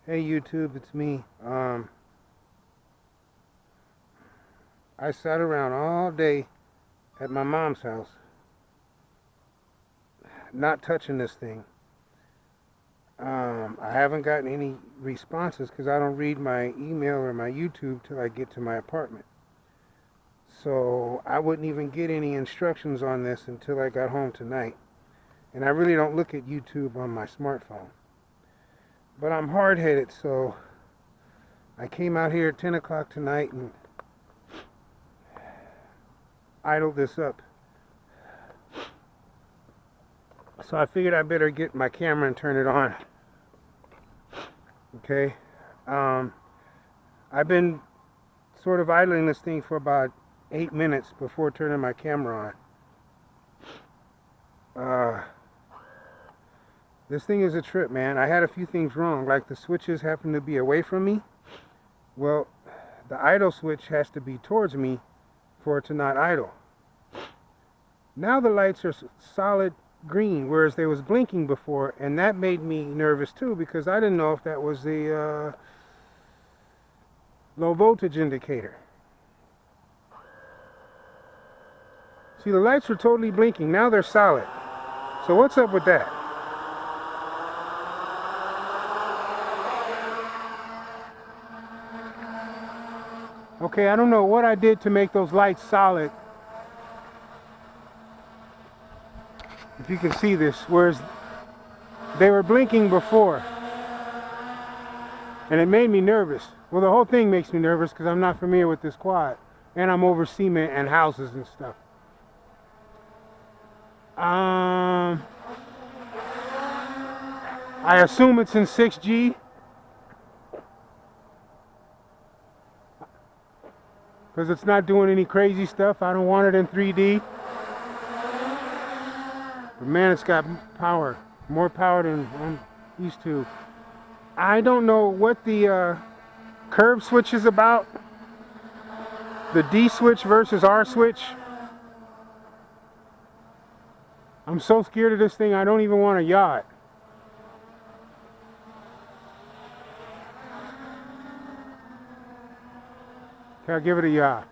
Hey YouTube, it's me. I sat around all day at my mom's house, not touching this thing. I haven't gotten any responses because I don't read my email or my YouTube till I get to my apartment. So I wouldn't even get any instructions on this until I got home tonight. And I really don't look at YouTube on my smartphone. But I'm hard-headed, so I came out here at 10 o'clock tonight and idled this up. So I figured I better get my camera and turn it on. Okay. I've been sort of idling this thing for about 8 minutes before turning my camera on. This thing is a trip, man. I had a few things wrong, like the switches happen to be away from me. Well, the idle switch has to be towards me for it to not idle. Now the lights are solid green, whereas they was blinking before, and that made me nervous too, because I didn't know if that was the low voltage indicator. See, the lights were totally blinking. Now they're solid. So what's up with that? Okay, I don't know what I did to make those lights solid. If you can see this, whereas they were blinking before. And it made me nervous. Well, the whole thing makes me nervous because I'm not familiar with this quad. And I'm over cement and houses and stuff. I assume it's in 6G. Because it's not doing any crazy stuff. I don't want it in 3D. But man, it's got power. More power than I'm used to. I don't know what the curve switch is about. The D switch versus R switch. I'm so scared of this thing, I don't even want a yacht. Okay, I'll give it a yaw.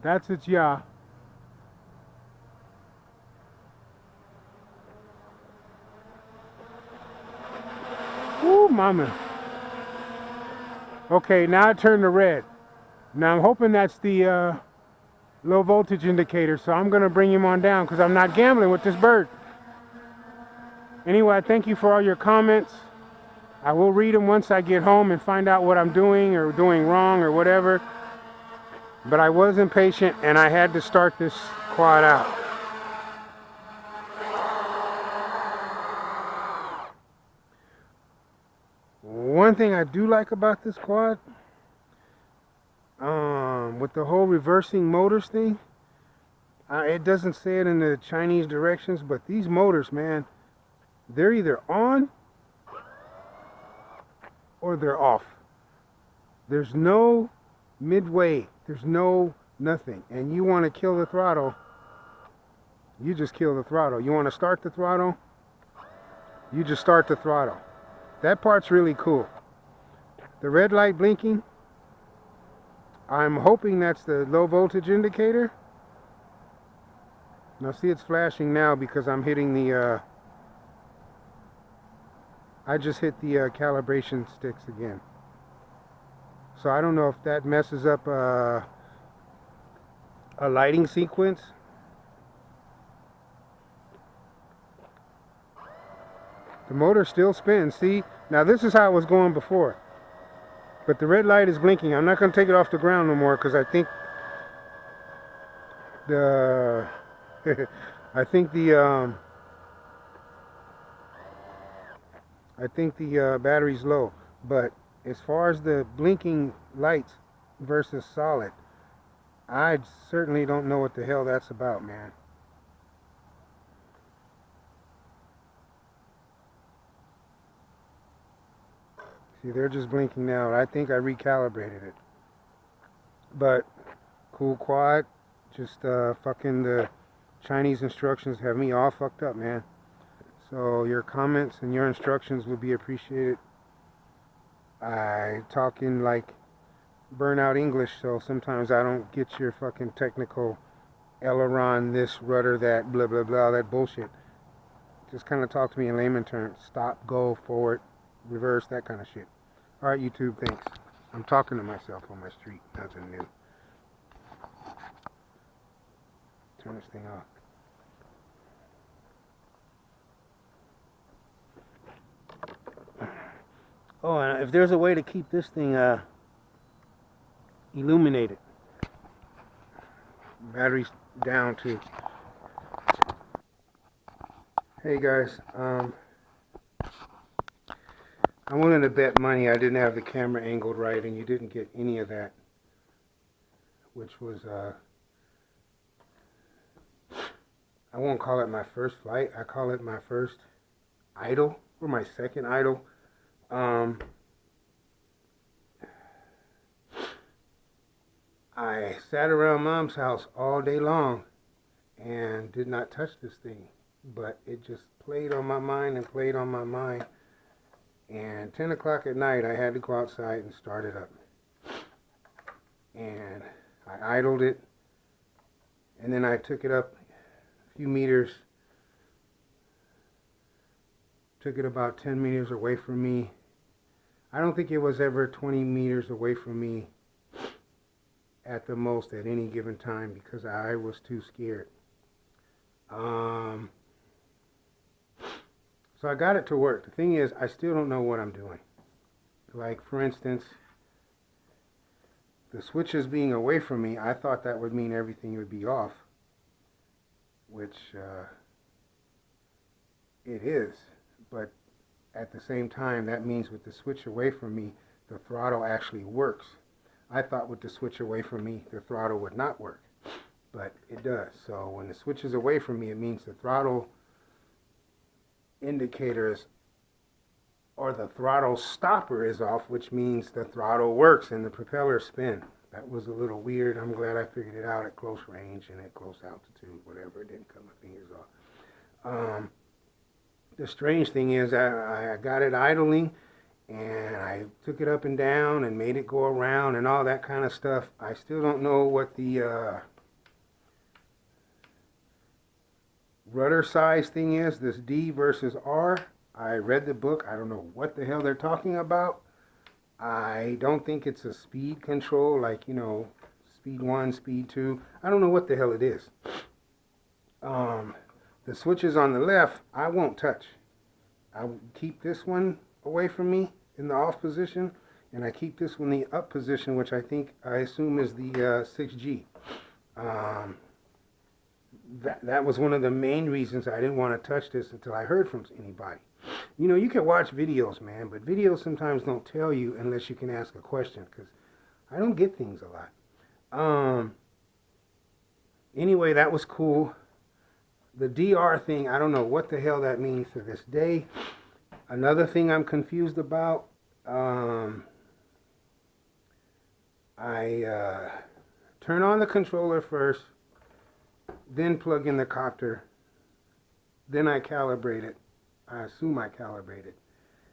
That's its yaw. Ooh, mama. Okay, now it turned to red. Now I'm hoping that's the low voltage indicator, so I'm gonna bring him on down because I'm not gambling with this bird. Anyway, I thank you for all your comments. I will read them once I get home and find out what I'm doing or doing wrong or whatever. But I was impatient and I had to start this quad out. One thing I do like about this quad, with the whole reversing motors thing, it doesn't say it in the Chinese directions, but these motors, man, they're either on or they're off. There's no midway. There's no nothing. And you want to kill the throttle, you just kill the throttle. You want to start the throttle, you just start the throttle. That part's really cool. The red light blinking, I'm hoping that's the low voltage indicator. Now see, it's flashing now because I'm hitting the I just hit the calibration sticks again. So I don't know if that messes up a lighting sequence. The motor still spins. See, now this is how it was going before. But the red light is blinking. I'm not going to take it off the ground no more because I think the battery's low. But as far as the blinking lights versus solid, I certainly don't know what the hell that's about, man. See, they're just blinking now. I think I recalibrated it. But cool quad, just fucking the Chinese instructions have me all fucked up, man. So your comments and your instructions would be appreciated. I talk in like burnout English, so sometimes I don't get your fucking technical aileron, this, rudder, that, blah, blah, blah, that bullshit. Just kind of talk to me in layman terms. Stop, go, forward, reverse, that kind of shit. All right, YouTube, thanks. I'm talking to myself on my street. Nothing new. Turn this thing off. Oh, and if there's a way to keep this thing illuminated. Battery's down too. Hey guys, I wanted to bet money I didn't have the camera angled right, and you didn't get any of that, which was I won't call it my first flight. I call it my first idle, or my second idle. I sat around Mom's house all day long and did not touch this thing, but it just played on my mind and played on my mind. And 10 o'clock at night, I had to go outside and start it up. And I idled it, and then I took it up a few meters, took it about 10 meters away from me. I don't think it was ever 20 meters away from me at the most at any given time, because I was too scared. So I got it to work. The thing is, I still don't know what I'm doing. Like, for instance, the switches being away from me, I thought that would mean everything would be off, which it is. But at the same time, that means with the switch away from me, the throttle actually works. I thought with the switch away from me, the throttle would not work, but it does. So when the switch is away from me, it means the throttle indicators or the throttle stopper is off, which means the throttle works and the propeller spin. That was a little weird. I'm glad I figured it out at close range and at close altitude, whatever. It didn't cut my fingers off. The strange thing is I got it idling, and I took it up and down and made it go around and all that kind of stuff. I still don't know what the rudder size thing is, this D versus R. I read the book. I don't know what the hell they're talking about. I don't think it's a speed control, like, you know, speed 1, speed 2. I don't know what the hell it is. The switches on the left, I won't touch. I keep this one away from me in the off position, and I keep this one in the up position, which I assume is the 6G. That was one of the main reasons I didn't want to touch this until I heard from anybody. You know, you can watch videos, man, but videos sometimes don't tell you unless you can ask a question, because I don't get things a lot. Anyway, that was cool. The DR thing, I don't know what the hell that means to this day. Another thing I'm confused about, I turn on the controller first, then plug in the copter, then I calibrate it. I assume I calibrate it,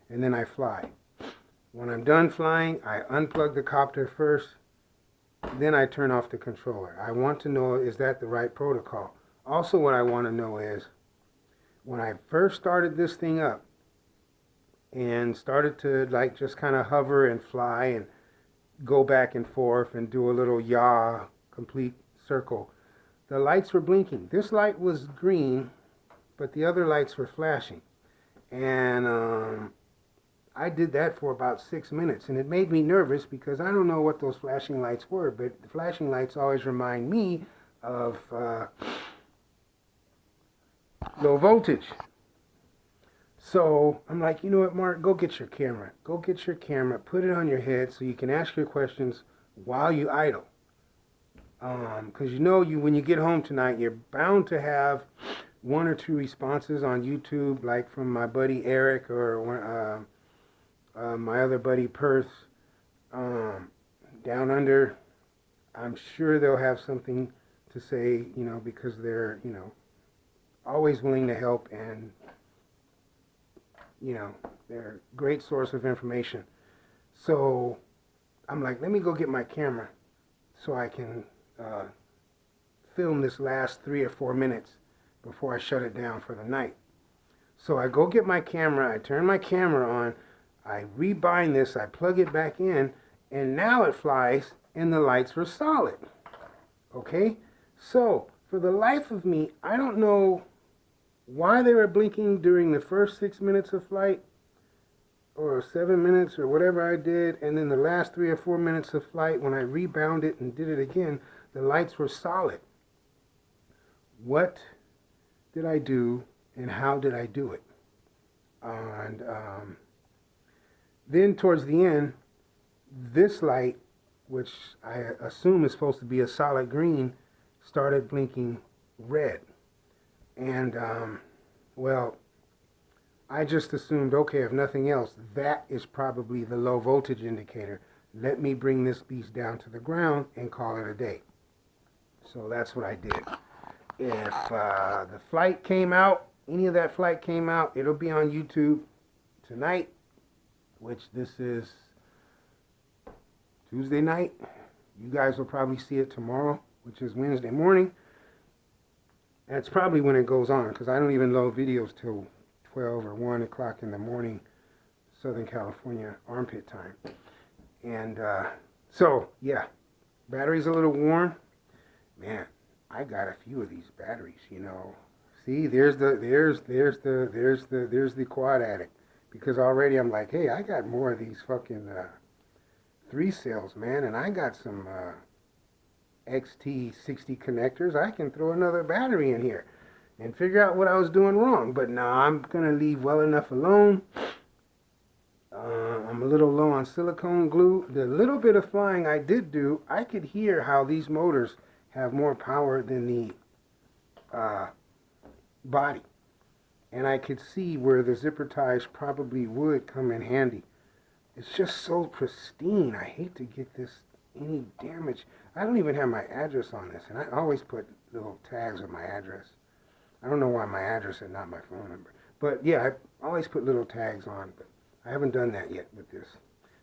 and then I fly. When I'm done flying, I unplug the copter first, then I turn off the controller. I want to know, is that the right protocol? Also, what I want to know is, when I first started this thing up and started to like just kind of hover and fly and go back and forth and do a little yaw complete circle, the lights were blinking. This light was green, but the other lights were flashing. And I did that for about 6 minutes, and it made me nervous because I don't know what those flashing lights were, but the flashing lights always remind me of low voltage. So I'm like, you know what, Mark, go get your camera. Go get your camera, put it on your head so you can ask your questions while you idle. Because you know, when you get home tonight, you're bound to have 1 or 2 responses on YouTube, like from my buddy Eric or my other buddy Perth down under. I'm sure they'll have something to say, you know, because they're, you know, always willing to help and you know, they're a great source of information. So I'm like, let me go get my camera so I can film this last 3 or 4 minutes before I shut it down for the night. So I go get my camera, I turn my camera on, I rebind this, I plug it back in, and now it flies and the lights were solid. Okay? So, for the life of me, I don't know why they were blinking during the first 6 minutes of flight, or 7 minutes, or whatever I did, and then the last 3 or 4 minutes of flight, when I rebound it and did it again, the lights were solid. What did I do, and how did I do it? And then towards the end, this light, which I assume is supposed to be a solid green, started blinking red. And, well, I just assumed, okay, if nothing else, that is probably the low voltage indicator. Let me bring this beast down to the ground and call it a day. So that's what I did. If the flight came out, any of that flight came out, it'll be on YouTube tonight, which this is Tuesday night. You guys will probably see it tomorrow, which is Wednesday morning. That's probably when it goes on, because I don't even load videos till 12 or 1 o'clock in the morning, Southern California armpit time. And so, yeah, battery's a little warm. Man, I got a few of these batteries, you know. See, there's the quad addict. Because already I'm like, hey, I got more of these fucking 3 cells, man, and I got some X350 connectors. I can throw another battery in here and figure out what I was doing wrong. But now I'm going to leave well enough alone. I'm a little low on silicone glue. The little bit of flying I did do, I could hear how these motors have more power than the body. And I could see where the zipper ties probably would come in handy. It's just so pristine. I hate to get this any damage. I don't even have my address on this, and I always put little tags with my address. I don't know why my address and not my phone number. But yeah, I always put little tags on, but I haven't done that yet with this.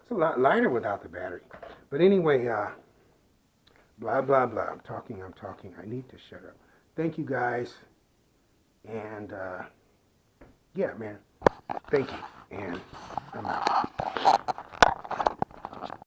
It's a lot lighter without the battery. But anyway, blah, blah, blah. I'm talking. I need to shut up. Thank you, guys. And, yeah, man. Thank you. And I'm out.